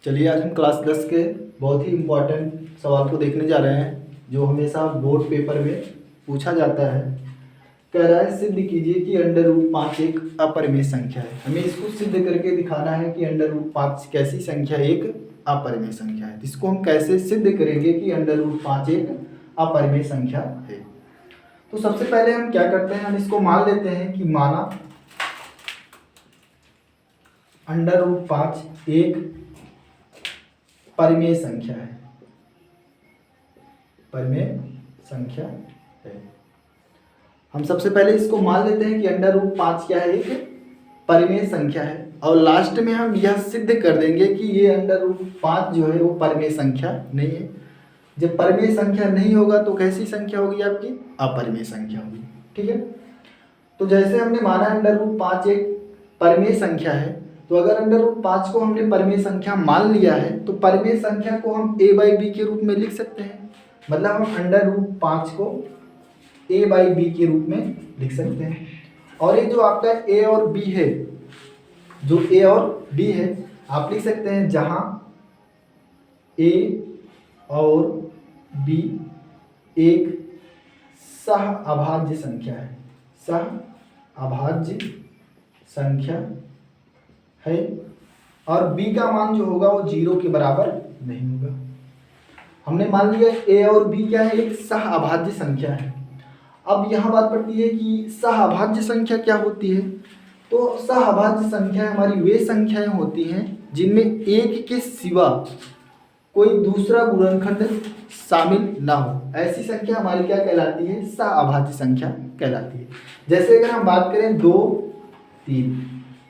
चलिए आज हम क्लास 10 के बहुत ही इम्पोर्टेंट सवाल को देखने जा रहे हैं जो हमेशा बोर्ड पेपर में पूछा जाता है। कह रहा है सिद्ध कीजिए कि √5 एक अपरिमेय संख्या है। हमें इसको सिद्ध करके दिखाना है कि √5 कैसी संख्या एक अपरिमेय संख्या है। इसको हम कैसे सिद्ध करेंगे कि √5 एक अपरिमेय संख्या है। तो सबसे पहले हम क्या करते हैं, हम इसको मान लेते हैं कि माना √5 एक परिमेय संख्या है, परिमेय संख्या है। हम सबसे पहले इसको मान लेते हैं कि √5 क्या है, एक परिमेय संख्या है। और लास्ट में हम यह सिद्ध कर देंगे कि ये √5 जो है वो परिमेय संख्या नहीं है। जब परिमेय संख्या नहीं होगा तो कैसी संख्या होगी आपकी, अपरिमेय संख्या होगी। ठीक है, तो जैसे हमने माना √5 एक परिमेय संख्या है, तो अगर √5 को हमने परिमेय संख्या मान लिया है तो परिमेय संख्या को हम a/b के रूप में लिख सकते हैं। मतलब हम √5 को a/b के रूप में लिख सकते हैं। और ये जो आपका a और b है, जो a और b है, आप लिख सकते हैं जहां a और b एक सहअभाज्य संख्या है, सहअभाज्य संख्या है, और b का मान जो होगा वो 0 के बराबर नहीं होगा। हमने मान लिया a और b क्या है, एक सहअभाज्य संख्या है। अब यहाँ बात पड़ती है कि सहअभाज्य संख्या क्या होती है। तो सहअभाज्य संख्या हमारी वे संख्याएं होती हैं जिनमें एक के सिवा कोई दूसरा गुणनखंड शामिल ना हो। ऐसी संख्या हमारी क्या कहलाती है, सहअभाज्य संख्या कहलाती है। जैसे अगर हम बात करें 2, 3,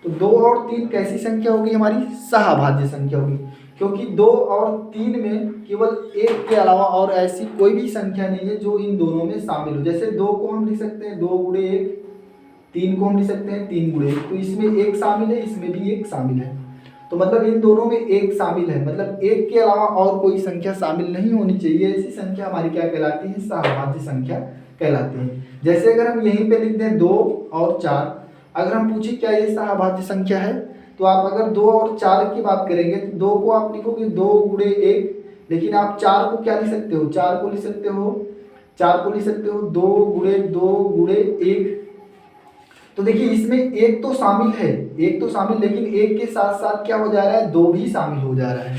तो 2 और 3 कैसी संख्या होगी, हमारी सहअभाज्य संख्या होगी, क्योंकि 2 और 3 में केवल एक के अलावा और ऐसी कोई भी संख्या नहीं है जो इन दोनों में शामिल हो। जैसे 2 को हम लिख सकते हैं 2 × 1, 3 को हम लिख सकते हैं 3 × 1, तो इसमें एक शामिल है, इसमें भी एक शामिल है। तो मतलब इन दोनों में एक शामिल है, मतलब एक के अलावा और कोई संख्या शामिल नहीं होनी चाहिए। ऐसी संख्या हमारी क्या कहलाती है, सहअभाज्य संख्या कहलाती है। जैसे अगर हम यहीं पे लिख दें 2 और 4, अगर हम पूछे क्या ये सहअभाज्य संख्या है, तो आप अगर 2 और 4 की बात करेंगे तो 2 को आप लिखोगे 2 × 1, लेकिन आप 4 को क्या लिख सकते हो, 4 को लिख सकते हो 2 × 2 × 1। तो देखिए इसमें एक तो शामिल है, लेकिन एक के साथ साथ क्या हो जा रहा है, 2 भी शामिल हो जा रहा है,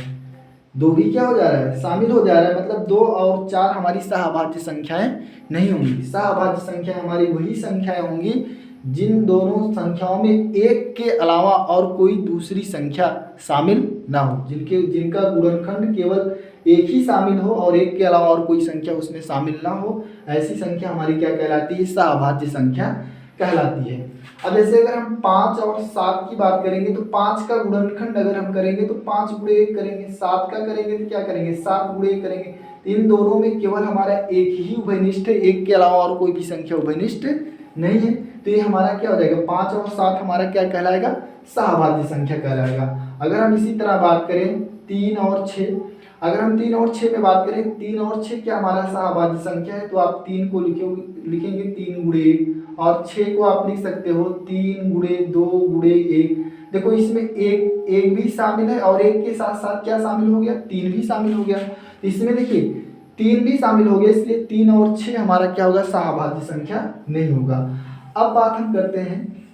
2 भी क्या हो जा रहा है, शामिल हो जा रहा है। मतलब 2 और 4 हमारी सहअभाज्य संख्याएं नहीं होंगी। सहअभाज्य संख्याएं हमारी वही संख्याएं होंगी जिन दोनों संख्याओं में एक के अलावा और कोई दूसरी संख्या शामिल ना हो, जिनका गुणनखंड केवल एक ही शामिल हो और एक के अलावा और कोई संख्या उसमें शामिल ना हो। ऐसी संख्या हमारी क्या कहलाती है, सहअभाज्य संख्या कहलाती है। अब जैसे अगर हम 5 और 7 की बात करेंगे तो 5 का गुणनखंड अगर हम करेंगे तो 5 × 1 करेंगे, 7 का करेंगे तो क्या करेंगे, 7 × 1 करेंगे। इन दोनों में केवल हमारा एक ही उभयनिष्ठ है, एक के अलावा और कोई भी संख्या उभयनिष्ठ नहीं है। तो ये हमारा क्या हो जाएगा, 5 और 7 हमारा क्या कहलाएगा, सहअभाज्य संख्या कहलाएगा। अगर हम इसी तरह बात करें 3 और 6, अगर हम 3 और 6 में बात करें, 3 और 6 क्या हमारा सहअभाज्य संख्या है, तो आप 3 को लिखेंगे 3 × 1, और 6 को आप लिख सकते हो 3 × 2 × 1। देखो इसमें एक भी शामिल है और एक के साथ साथ क्या शामिल हो गया, 3 भी शामिल हो गया। तो इसमें देखिए 3 भी शामिल हो गया, इसलिए 3 और 6 हमारा क्या होगा, सहअभाज्य संख्या नहीं होगा। अब बात हम करते हैं,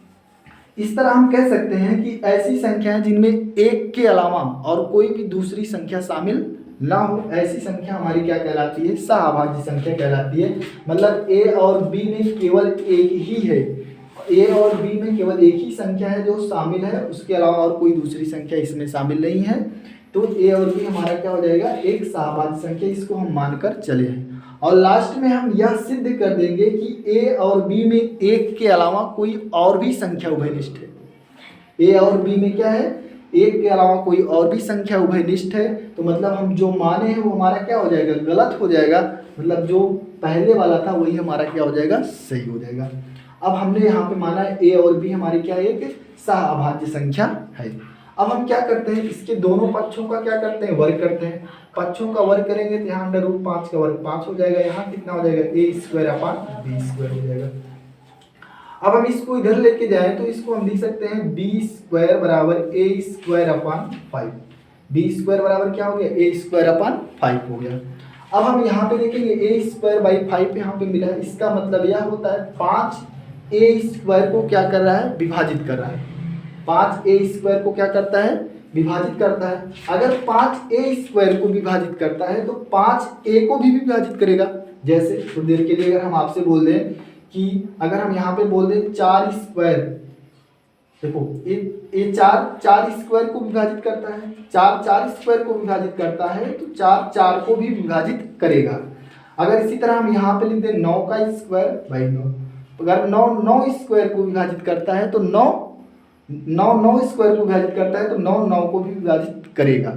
इस तरह हम कह सकते हैं कि ऐसी संख्याएं जिनमें एक के अलावा और कोई भी दूसरी संख्या शामिल ना हो, ऐसी संख्या हमारी क्या कहलाती है, सहअभाज्य संख्या कहलाती है। मतलब a और b में केवल एक ही है, a और b में केवल एक ही संख्या है जो शामिल है, उसके अलावा और कोई दूसरी संख्या इसमें शामिल नहीं है। तो a और b हमारा क्या हो जाएगा, एक सहअभाज्य संख्या, इसको हम मानकर चले हैं। और लास्ट में हम यह सिद्ध कर देंगे कि a और b में एक के अलावा कोई और भी संख्या उभयनिष्ठ है। a और b में क्या है, एक के अलावा कोई और भी संख्या उभयनिष्ठ है। तो मतलब हम जो माने हैं वो हमारा क्या हो जाएगा, गलत हो जाएगा। मतलब जो पहले वाला था वही हमारा क्या हो जाएगा, सही हो जाएगा। अब हमने यहाँ पे माना है a और b हमारी क्या है, एक सहअभाज्य संख्या है। अब हम क्या करते हैं, इसके दोनों पक्षों का क्या करते हैं, वर्ग करते हैं। पक्षों का वर्ग करेंगे तो यहाँ √5 का वर्ग 5 हो जाएगा, यहाँ कितना हो जाएगा, a² हो जाएगा। अब हम इसको इधर लेके जाएं तो इसको हम लिख सकते हैं b² = a² 5। बी स्क्वायर बराबर क्या हो गया, ए स्क्वायर अपन 5 हो गया। अब हम यहाँ पे देखेंगे ए स्क्वायर बाई 5 यहाँ पे मिला है, इसका मतलब यह होता है 5 ए स्क्वायर को क्या कर रहा है, विभाजित कर रहा है। 5 ए स्क्वायर को क्या करता है, विभाजित करता है। अगर 5 ए स्क्वायर को विभाजित करता है तो 5 ए को भी विभाजित करेगा। जैसे थोड़ी देर के लिए अगर हम आपसे बोल दें कि अगर हम यहाँ पे बोल दें 4 स्क्वायर, देखो ये 4 स्क्वायर को विभाजित करता है, 4 स्क्वायर को विभाजित करता है तो 4 को भी विभाजित करेगा। अगर इसी तरह हम यहाँ पे लिख दें 9 का स्क्वायर बाई 9, अगर 9 स्क्वायर को विभाजित करता है तो 9 स्क्वायर को विभाजित करता है तो 9 को भी विभाजित करेगा।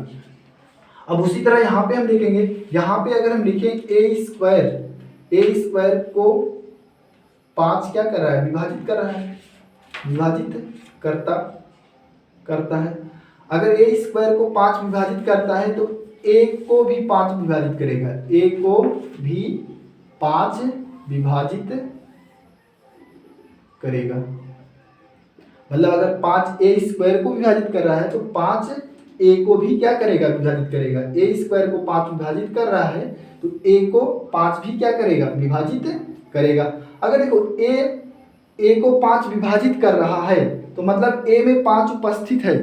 अब उसी तरह यहाँ पे हम देखेंगे, यहाँ पे अगर हम लिखें ए स्क्वायर को 5 क्या कर रहा है, विभाजित कर रहा है, विभाजित करता है। अगर ए स्क्वायर को 5 विभाजित करता है तो ए को भी 5 विभाजित करेगा, ए को भी 5 विभाजित करेगा। मतलब अगर 5 ए स्क्वायर को विभाजित कर रहा है तो 5 ए को भी क्या करेगा, विभाजित करेगा। ए स्क्वायर को 5 विभाजित कर रहा है तो ए को 5 भी क्या करेगा, विभाजित करेगा। अगर देखो ए को 5 विभाजित कर रहा है तो मतलब ए में 5 उपस्थित है।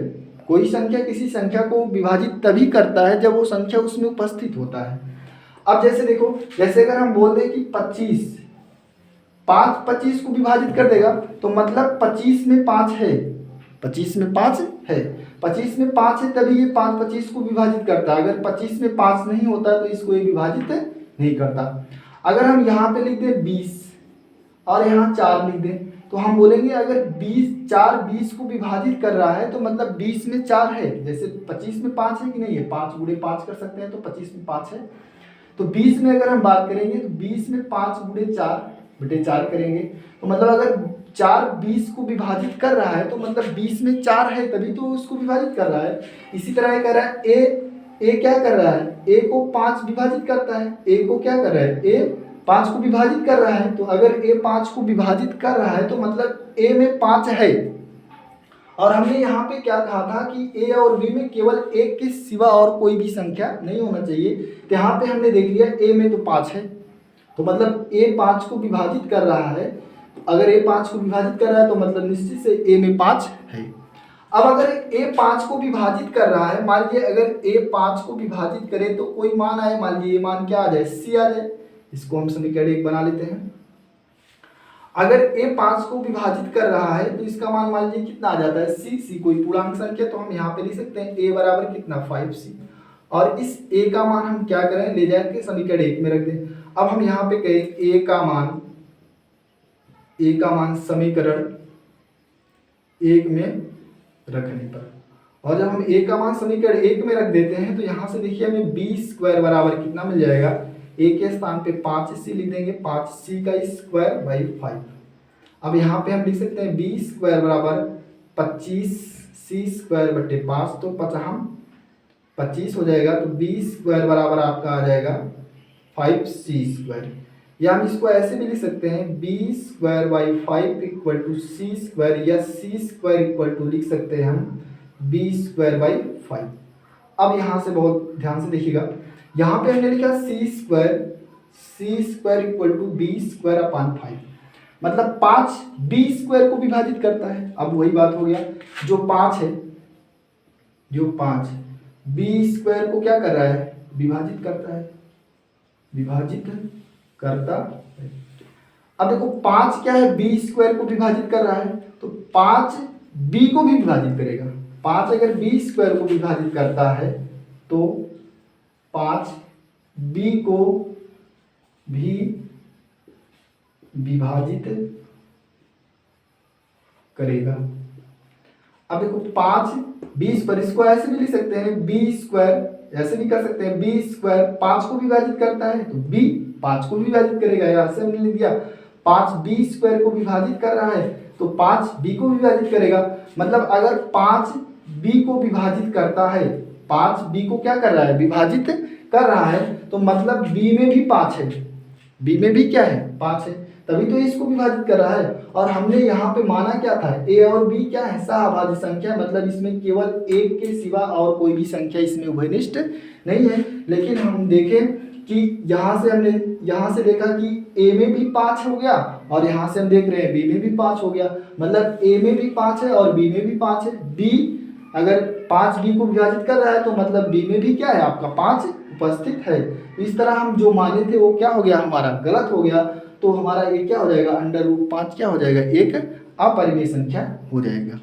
कोई संख्या किसी संख्या को विभाजित तभी करता है जब वो संख्या उसमें उपस्थित होता है। अब जैसे देखो, जैसे अगर हम बोल दें कि 25 को विभाजित कर देगा तो मतलब 25 में 5 है, 25 में 5 है, 25 में 5 है तभी ये 5 25 को विभाजित करता है। अगर 25 में 5 नहीं होता तो इसको ये विभाजित नहीं करता। अगर हम यहाँ पे लिख दें 20 और यहाँ 4 लिख दें तो हम बोलेंगे अगर 20 को विभाजित कर रहा है तो मतलब 20 में 4 है। जैसे 25 में 5 है कि नहीं है, 5 गुणे 5 कर सकते हैं तो 25 में 5 है। तो 20 में अगर हम बात करेंगे तो 20 में 5 गुणे 4 बटे 4 करेंगे तो मतलब अगर 4 20 को विभाजित कर रहा है तो मतलब 20 में 4 है तभी तो उसको विभाजित कर रहा है। इसी तरह ये कर रहा है ए क्या कर रहा है, ए को 5 विभाजित करता है। ए को क्या कर रहा है, ए 5 को विभाजित कर रहा है। तो अगर ए 5 को विभाजित कर रहा है तो मतलब ए में 5 है। और हमने यहाँ पे क्या कहा था कि ए और बी में केवल एक के सिवा और कोई भी संख्या नहीं होना चाहिए। तो यहाँ पे हमने देख लिया ए में तो 5 है, तो मतलब ए 5 को विभाजित कर रहा है। अगर ए 5 को विभाजित कर रहा है तो मतलब निश्चित से ए में 5 है। अब अगर ए 5 को विभाजित कर रहा है, मान लीजिए अगर ए 5 को विभाजित करे तो कोई मान आए, मान लीजिए ये मान क्या आ जाए, सी आ जाए। इसको हम समीकरण 1 बना लेते हैं। अगर ए 5 को विभाजित कर रहा है तो इसका मान मान लीजिए कितना आ जाता है, सी कोई पूर्णांक संख्या, तो हम यहाँ पे लिख सकते हैं ए बराबर कितना 5c। और इस ए का मान हम क्या करें, ले जाकर समीकरण 1 में रख दें। अब हम यहाँ पे कहें ए का मान समीकरण 1 में रखने पर, और जब हम ए का मान समीकरण 1 में रख देते हैं तो यहाँ से देखिए हमें बी स्क्वायर बराबर कितना मिल जाएगा, ए के स्थान पे 5c लिख देंगे, 5c का स्क्वायर बाई 5। अब यहाँ पे हम लिख सकते हैं बी स्क्वायर बराबर 25c स्क्वायर बटे 5, तो 25 हो जाएगा। तो बी स्क्वायर बराबर आपका आ जाएगा 5c स्क्वायर। या हम इसको ऐसे भी लिख सकते हैं B square by 5 equal to C square, या सी स्क्वायर इक्वल टू लिख सकते हैं हम बी स्क्वायर बाई 5। अब यहाँ से बहुत ध्यान से देखिएगा, यहाँ पे हमने लिखा C square equal to B square upon 5, मतलब 5 बी स्क्वायर को विभाजित करता है। अब वही बात हो गया, जो 5 है, जो 5 बी स्क्वायर को क्या कर रहा है, विभाजित करता है, विभाजित करता है। अब देखो 5 क्या है, बी स्क्वायर को विभाजित कर रहा है, तो 5 बी को भी विभाजित करेगा। 5 अगर बी स्क्वायर को विभाजित करता है तो 5 बी को भी विभाजित करेगा। अब देखो 5 20 पर, इसको ऐसे भी लिख सकते हैं बी स्क्वायर, ऐसे भी कर सकते हैं बी स्क्वायर 5 को विभाजित करता है तो बी 5 को विभाजित करेगा। यहाँ से हमने लिख दिया 5 बी स्क्वायर को विभाजित कर रहा है तो 5 बी को विभाजित करेगा। मतलब अगर 5 बी को विभाजित करता है, 5 बी को क्या कर रहा है, विभाजित कर रहा है, तो मतलब बी में भी 5 है, बी में भी क्या है, 5 है। तभी तो इसको विभाजित कर रहा है। और हमने यहाँ पे माना क्या था, ए और बी क्या है, सहअभाज्य संख्या, मतलब इसमें केवल एक के सिवा और कोई भी संख्या इसमें उभयनिष्ठ नहीं है। लेकिन हम देखें कि हमने यहाँ से देखा कि ए में भी 5 हो गया और यहाँ से हम देख रहे हैं बी में भी 5 हो गया, मतलब ए में भी 5 है और बी में भी 5 है। बी अगर 5 बी को विभाजित कर रहा है तो मतलब बी में भी क्या है आपका 5 उपस्थित है। इस तरह हम जो माने थे वो क्या हो गया, हमारा गलत हो गया। तो हमारा ये क्या हो जाएगा, √5 क्या हो जाएगा, एक अपरिमेय संख्या हो जाएगा।